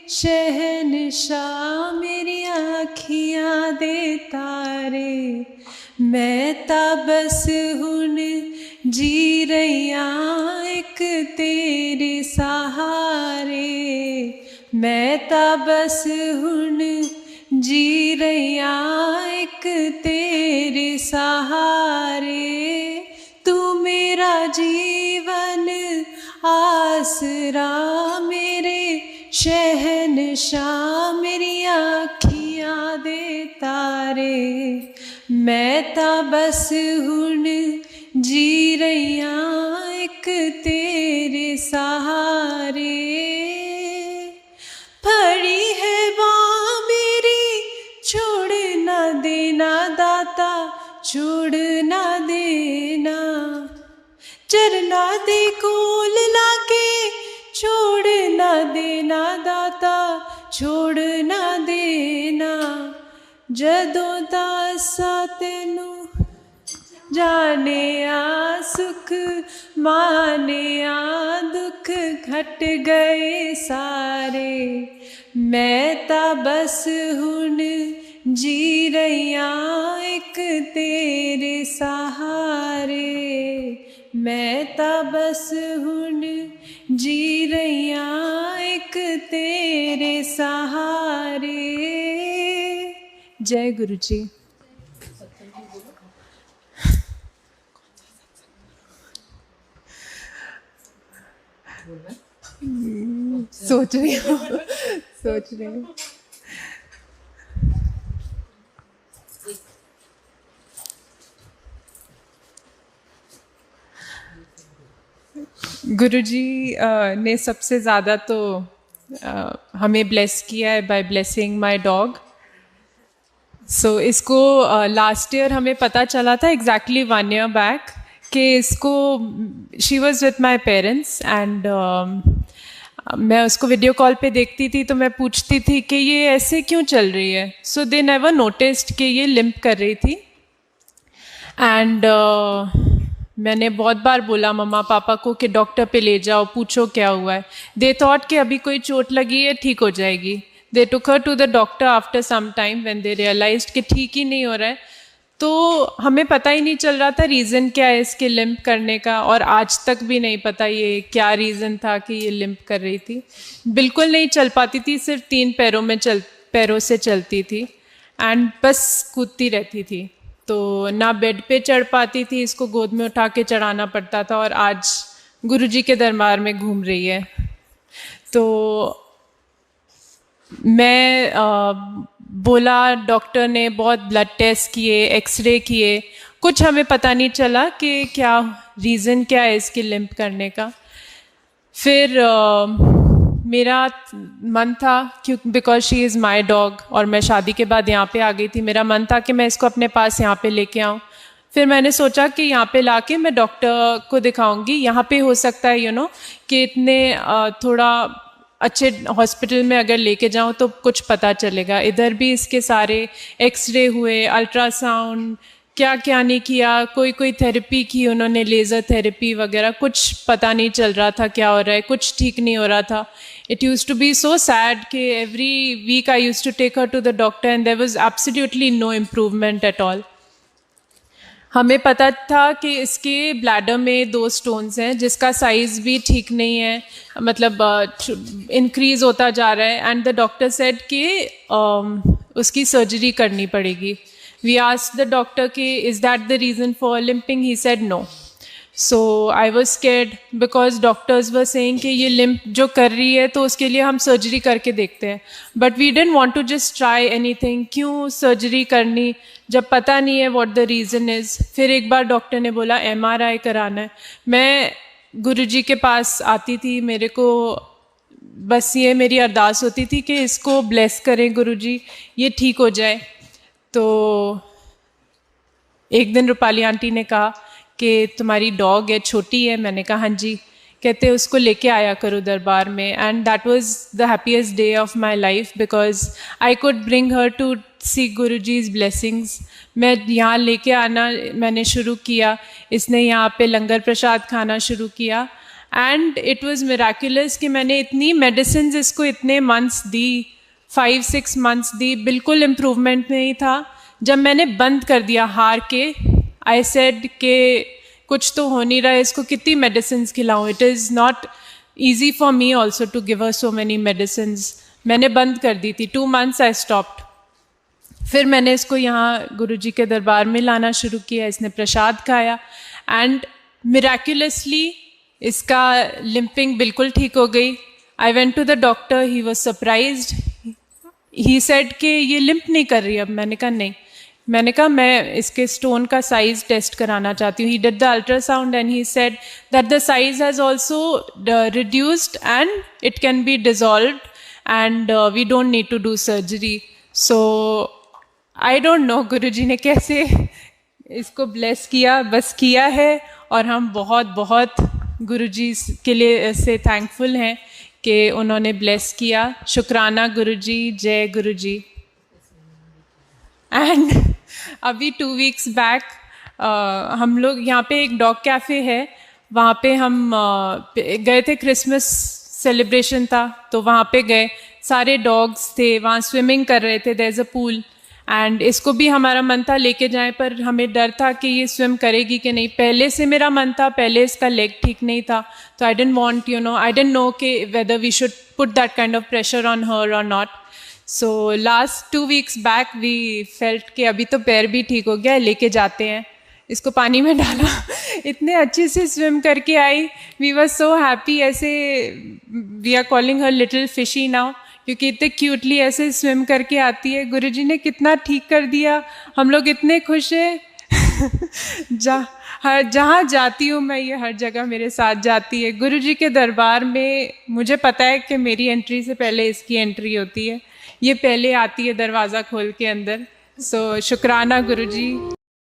शहनशाह मेरी आँखियाँ दे तारे, मैं तां बस हुण जी रहियां एक तेरे सहारे, मैं तां बस हुण जी रहियां एक तेरे सहारे। तू मेरा जीवन आसरा मेरे शहनशाह मेरी आँखियाँ दे तारे, मैं तां बस हुण जी रहियां एक तेरे सहारे। फड़ी है बाँ मेरी छोड़ ना देना दाता, छोड़ ना देना, चरना दे कोल लाके छोड़ ना देना दाता, छोड़ ना देना। जदों दा सा तैनू जाने आ सुख माने आ दुख घट गए सारे, मैं तां बस हुण जी रहियां एक तेरे सहारे, मैं तां बस हुण जी रहियां एक तेरे सहारे। जय गुरु जी। सोच रही हूँ सोच रही हूँ। गुरुजी ने सबसे ज़्यादा तो हमें ब्लेस किया है बाय ब्लेसिंग माय डॉग। सो इसको लास्ट ईयर हमें पता चला था एग्जैक्टली 1 year बैक कि इसको she was with my parents and मैं उसको वीडियो कॉल पे देखती थी तो मैं पूछती थी कि ये ऐसे क्यों चल रही है। सो दे नेवर नोटिस्ड कि ये लिम्प कर रही थी एंड मैंने बहुत बार बोला मम्मा पापा को कि डॉक्टर पे ले जाओ पूछो क्या हुआ है। दे थॉट कि अभी कोई चोट लगी है ठीक हो जाएगी। They took her to the doctor after some time when they realised कि ठीक ही नहीं हो रहा है। तो हमें पता ही नहीं चल रहा था रीज़न क्या है इसके लिम्प करने का, और आज तक भी नहीं पता ये क्या रीज़न था कि ये लिम्प कर रही थी। बिल्कुल नहीं चल पाती थी, सिर्फ 3 पैरों से चलती थी एंड बस कूदती रहती थी। तो ना बेड पे चढ़ पाती थी, इसको गोद में उठा के चढ़ाना पड़ता था, और आज गुरुजी के दरबार में घूम रही है। तो मैं बोला, डॉक्टर ने बहुत ब्लड टेस्ट किए, एक्सरे किए, कुछ हमें पता नहीं चला कि क्या रीज़न क्या है इसके लिम्प करने का। फिर मेरा मन था क्योंकि because she is my dog और मैं शादी के बाद यहाँ पे आ गई थी, मेरा मन था कि मैं इसको अपने पास यहाँ पे लेके आऊँ। फिर मैंने सोचा कि यहाँ पे लाके मैं डॉक्टर को दिखाऊंगी। यहाँ पे हो सकता है कि इतने थोड़ा अच्छे हॉस्पिटल में अगर लेके जाऊँ तो कुछ पता चलेगा। इधर भी इसके सारे एक्सरे हुए, अल्ट्रासाउंड, क्या क्या नहीं किया, कोई थेरेपी की उन्होंने, लेज़र थेरेपी वगैरह, कुछ पता नहीं चल रहा था क्या हो रहा है, कुछ ठीक नहीं हो रहा था। It used to be so sad कि every week I used to take her to the doctor and there was absolutely no improvement at all. हमें पता था कि इसके ब्लैडर में 2 स्टोन्स हैं जिसका साइज़ भी ठीक नहीं है, मतलब इंक्रीज़ होता जा रहा है। एंड द डॉक्टर सेड कि उसकी सर्जरी करनी पड़ेगी। वी आस्क्ड द डॉक्टर कि is that the reason for limping? He said no. So I was scared because doctors were saying कि ये लिम्प जो कर रही है तो उसके लिए हम सर्जरी करके देखते हैं। But we didn't want to just try anything. क्यों सर्जरी करनी जब पता नहीं है व्हाट द रीज़न इज़। फिर एक बार डॉक्टर ने बोला MRI कराना है। मैं गुरुजी के पास आती थी, मेरे को बस ये मेरी अरदास होती थी कि इसको ब्लेस करें गुरुजी, ये ठीक हो जाए। तो एक दिन रूपाली आंटी ने कहा कि तुम्हारी डॉग है, छोटी है। मैंने कहा हाँ जी। कहते उसको लेके आया करो दरबार में। And that was the happiest day of my life because I could bring her to see Guruji's blessings. मैं यहाँ लेके आना मैंने शुरू किया, इसने यहाँ पे लंगर प्रसाद खाना शुरू किया एंड इट वाज मिराकुलस कि मैंने इतनी मेडिसिन इसको इतने मंथ्स दी, 5-6 मंथ्स दी, बिल्कुल इम्प्रूवमेंट नहीं था। जब मैंने बंद कर दिया हार के, आई सेड कि कुछ तो हो नहीं रहा है, इसको कितनी मेडिसिन खिलाऊँ, it is not easy for me also to give her so many medicine. मैंने बंद कर दी थी, 2 मंथ्स आई स्टॉप्ड। फिर मैंने इसको यहाँ गुरुजी के दरबार में लाना शुरू किया, इसने प्रसाद खाया एंड मिराक्युलसली इसका लिम्पिंग बिल्कुल ठीक हो गई। I went to the doctor, he was surprised, he said कि ये लिम्प नहीं कर रही अब। मैंने कहा नहीं, मैंने कहा मैं इसके स्टोन का साइज़ टेस्ट कराना चाहती हूँ। He did the ultrasound and he said that the size has also reduced and it can be dissolved and we don't need to do surgery. So I don't know Guruji ने कैसे इसको bless किया, बस किया है। और हम बहुत बहुत गुरुजी के लिए से थैंकफुल हैं कि उन्होंने ब्लेस किया। शुक्राना गुरुजी, जय गुरुजी। एंड अभी 2 वीक्स बैक हम लोग यहाँ पे एक डॉग कैफ़े है, वहाँ पे हम गए थे, क्रिसमस सेलिब्रेशन था तो वहाँ पे गए, सारे डॉग्स थे वहाँ, स्विमिंग कर रहे थे, there is a pool and इसको भी हमारा मन था लेके जाएं, पर हमें डर था कि ये स्विम करेगी कि नहीं। पहले से मेरा मन था, पहले इसका लेग ठीक नहीं था, तो I didn't want, I didn't know कि whether we should put that kind of pressure on her और not. So last 2 weeks back we felt कि अभी तो पैर भी ठीक हो गया, लेके जाते हैं। इसको पानी में डाला, इतने अच्छे से स्विम करके आई, वी वर सो हैप्पी। ऐसे we are calling her little fishy now, क्योंकि इतने क्यूटली ऐसे स्विम करके आती है। गुरुजी ने कितना ठीक कर दिया, हम लोग इतने खुश हैं। जहाँ जाती हूँ मैं, ये हर जगह मेरे साथ जाती है। गुरुजी के दरबार में मुझे पता है कि मेरी एंट्री से पहले इसकी एंट्री होती है, ये पहले आती है दरवाज़ा खोल के अंदर। सो शुक्राना गुरुजी।